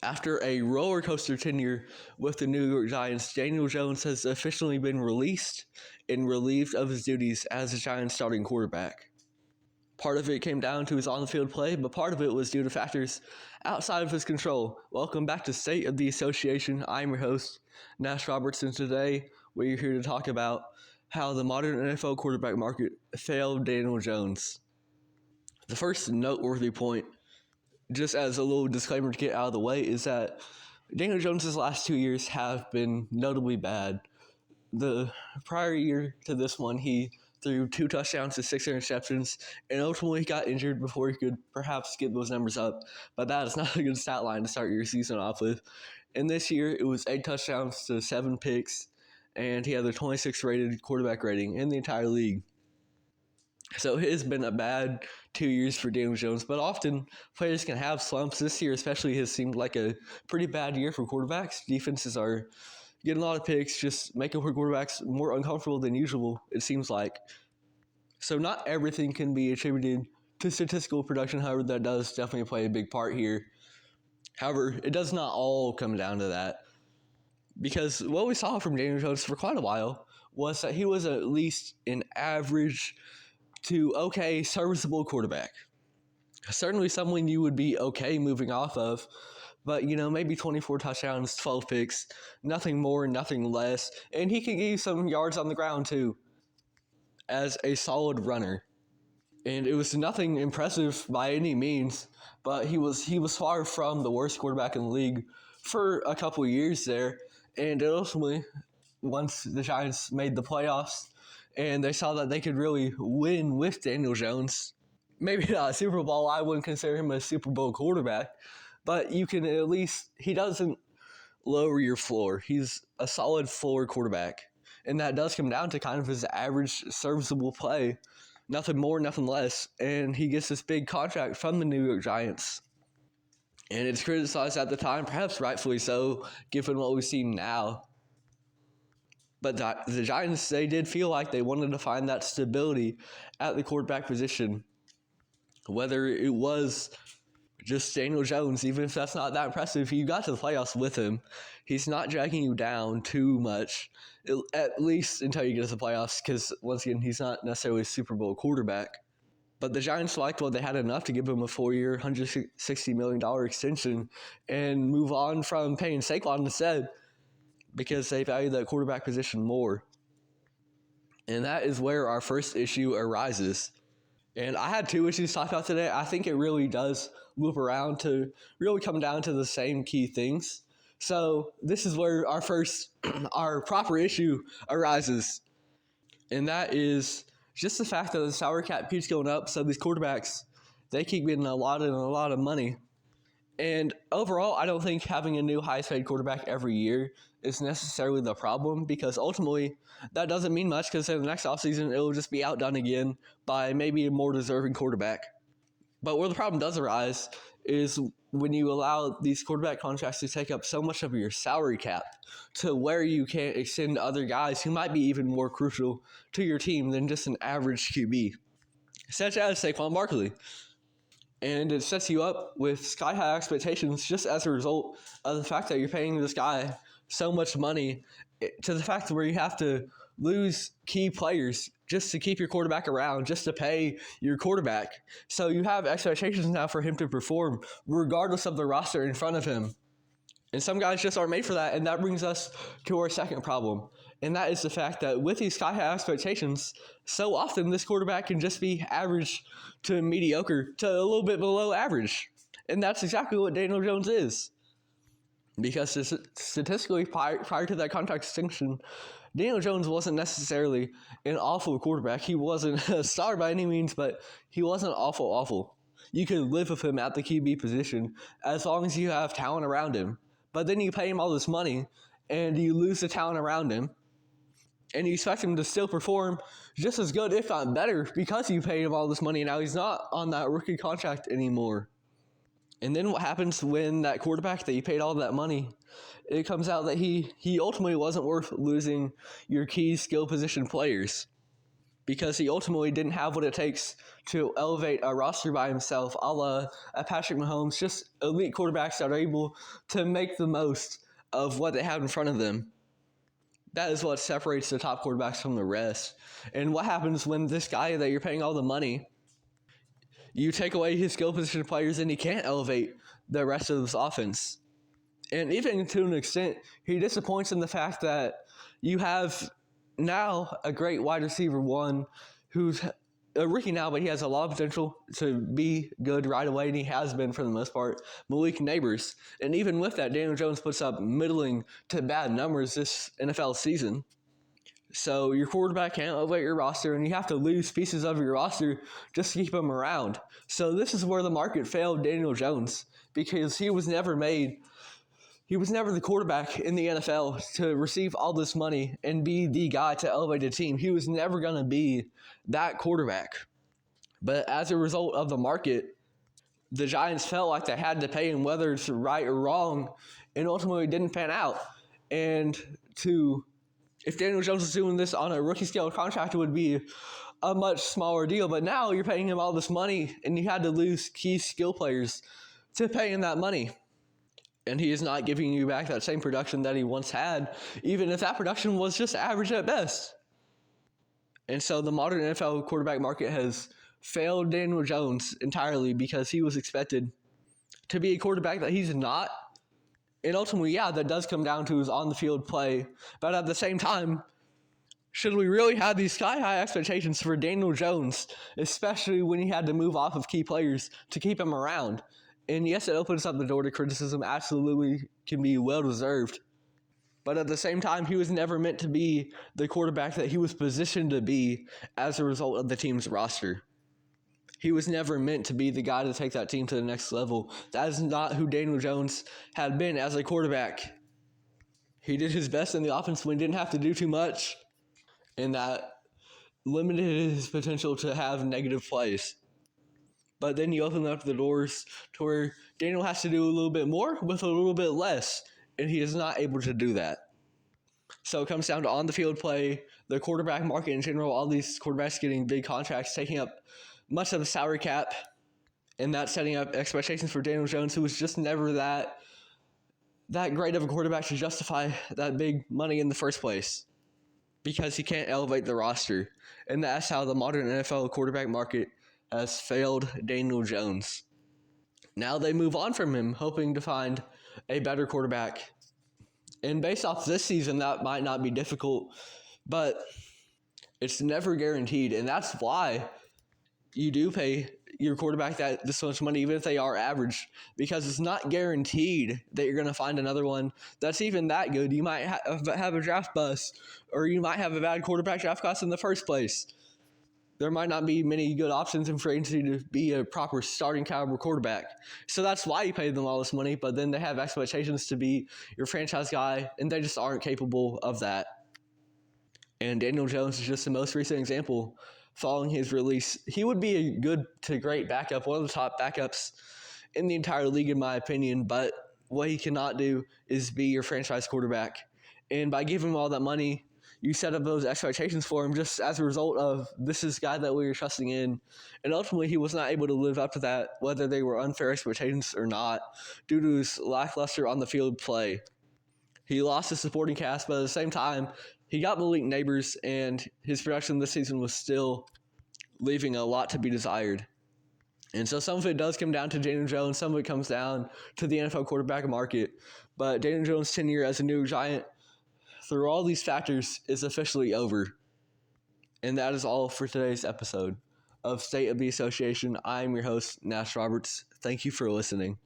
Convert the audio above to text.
After a roller coaster tenure with the New York Giants, Daniel Jones has officially been released and relieved of his duties as the Giants' starting quarterback. Part of it came down to his on-the-field play, but part of it was due to factors outside of his control. Welcome back to State of the Association. I'm your host, Nash Roberts, and today we're here to talk about how the modern NFL quarterback market failed Daniel Jones. The first noteworthy point, just as a little disclaimer to get out of the way, is that Daniel Jones' last 2 years have been notably bad. The prior year to this one, he threw 2 touchdowns to 6 interceptions, and ultimately got injured before he could perhaps get those numbers up. But that is not a good stat line to start your season off with. And this year, it was 8 touchdowns to 7 picks, and he had the 26th rated quarterback rating in the entire league. So it has been a bad 2 years for Daniel Jones, but often players can have slumps. This year especially has seemed like a pretty bad year for quarterbacks. Defenses are getting a lot of picks, just making quarterbacks more uncomfortable than usual, it seems like. So not everything can be attributed to statistical production, however, that does definitely play a big part here. However, it does not all come down to that, because what we saw from Daniel Jones for quite a while was that he was at least an average to okay, serviceable quarterback. Certainly someone you would be okay moving off of, but, maybe 24 touchdowns, 12 picks, nothing more, nothing less. And he can give you some yards on the ground, too, as a solid runner. And it was nothing impressive by any means, but he was far from the worst quarterback in the league for a couple of years there. And ultimately, once the Giants made the playoffs, and they saw that they could really win with Daniel Jones. Maybe not a Super Bowl. I wouldn't consider him a Super Bowl quarterback. But you can at least, he doesn't lower your floor. He's a solid floor quarterback. And that does come down to kind of his average serviceable play. Nothing more, nothing less. And he gets this big contract from the New York Giants. And it's criticized at the time, perhaps rightfully so, given what we've seen now. But the Giants, they did feel like they wanted to find that stability at the quarterback position. Whether it was just Daniel Jones, even if that's not that impressive, you got to the playoffs with him. He's not dragging you down too much, at least until you get to the playoffs, because once again, he's not necessarily a Super Bowl quarterback. But the Giants liked what they had enough to give him a 4-year, $160 million extension and move on from paying Saquon instead, because they value that quarterback position more. And that is where our first issue arises. And I had 2 issues to talk about today. I think it really does loop around to really come down to the same key things. So this is where our proper issue arises. And that is just the fact that the salary cap keeps going up. So these quarterbacks, they keep getting a lot of money. And overall, I don't think having a new highest paid quarterback every year is necessarily the problem, because ultimately that doesn't mean much, because in the next offseason, it will just be outdone again by maybe a more deserving quarterback. But where the problem does arise is when you allow these quarterback contracts to take up so much of your salary cap to where you can't extend other guys who might be even more crucial to your team than just an average QB, such as Saquon Barkley. And it sets you up with sky-high expectations just as a result of the fact that you're paying this guy so much money, to the fact where you have to lose key players just to keep your quarterback around, just to pay your quarterback. So you have expectations now for him to perform regardless of the roster in front of him. And some guys just aren't made for that, and that brings us to our second problem. And that is the fact that with these sky-high expectations, so often this quarterback can just be average to mediocre to a little bit below average. And that's exactly what Daniel Jones is. Because statistically, prior to that contract extension, Daniel Jones wasn't necessarily an awful quarterback. He wasn't a star by any means, but he wasn't awful. You could live with him at the QB position as long as you have talent around him. But then you pay him all this money, and you lose the talent around him, and you expect him to still perform just as good, if not better, because you paid him all this money, and now he's not on that rookie contract anymore. And then what happens when that quarterback that you paid all that money, it comes out that he ultimately wasn't worth losing your key skill position players. because he ultimately didn't have what it takes to elevate a roster by himself, a la Patrick Mahomes, just elite quarterbacks that are able to make the most of what they have in front of them. That is what separates the top quarterbacks from the rest. And what happens when this guy that you're paying all the money, you take away his skill position players and he can't elevate the rest of this offense? And even to an extent, he disappoints in the fact that you have now a great wide receiver one who's a rookie now, but he has a lot of potential to be good right away, and he has been for the most part, Malik Neighbors. And even with that, Daniel Jones puts up middling to bad numbers this NFL season. So your quarterback can't elevate your roster, and you have to lose pieces of your roster just to keep him around. So this is where the market failed Daniel Jones, because he was never the quarterback in the NFL to receive all this money and be the guy to elevate a team. He was never going to be that quarterback. But as a result of the market, the Giants felt like they had to pay him, whether it's right or wrong, and ultimately didn't pan out. And if Daniel Jones was doing this on a rookie scale contract, it would be a much smaller deal. But now you're paying him all this money, and you had to lose key skill players to pay him that money. And he is not giving you back that same production that he once had, even if that production was just average at best. And so the modern NFL quarterback market has failed Daniel Jones entirely, because he was expected to be a quarterback that he's not. And ultimately, yeah, that does come down to his on-the-field play. But at the same time, should we really have these sky-high expectations for Daniel Jones, especially when he had to move off of key players to keep him around? And yes, it opens up the door to criticism, absolutely can be well-deserved. But at the same time, he was never meant to be the quarterback that he was positioned to be as a result of the team's roster. He was never meant to be the guy to take that team to the next level. That is not who Daniel Jones had been as a quarterback. He did his best in the offense when he didn't have to do too much, and that limited his potential to have negative plays. But then you open up the doors to where Daniel has to do a little bit more with a little bit less, and he is not able to do that. So it comes down to on-the-field play, the quarterback market in general, all these quarterbacks getting big contracts, taking up much of the salary cap, and that's setting up expectations for Daniel Jones, who was just never that great of a quarterback to justify that big money in the first place, because he can't elevate the roster. And that's how the modern NFL quarterback market has failed Daniel Jones. Now they move on from him, hoping to find a better quarterback. And based off this season, that might not be difficult, but it's never guaranteed. And that's why you do pay your quarterback this much money, even if they are average, because it's not guaranteed that you're going to find another one that's even that good. You might have a draft bust, or you might have a bad quarterback draft class in the first place. There might not be many good options in free agency to be a proper starting caliber quarterback. So that's why you pay them all this money, but then they have expectations to be your franchise guy, and they just aren't capable of that. And Daniel Jones is just the most recent example. Following his release, he would be a good to great backup, one of the top backups in the entire league, in my opinion. But what he cannot do is be your franchise quarterback. And by giving him all that money, you set up those expectations for him just as a result of, this is a guy that we were trusting in. And ultimately, he was not able to live up to that, whether they were unfair expectations or not, due to his lackluster on-the-field play. He lost his supporting cast, but at the same time, he got Malik Neighbors, and his production this season was still leaving a lot to be desired. And so some of it does come down to Daniel Jones, some of it comes down to the NFL quarterback market. But Daniel Jones' tenure as a New York Giant, through all these factors, is officially over. And that is all for today's episode of State of the Association. I am your host, Nash Roberts. Thank you for listening.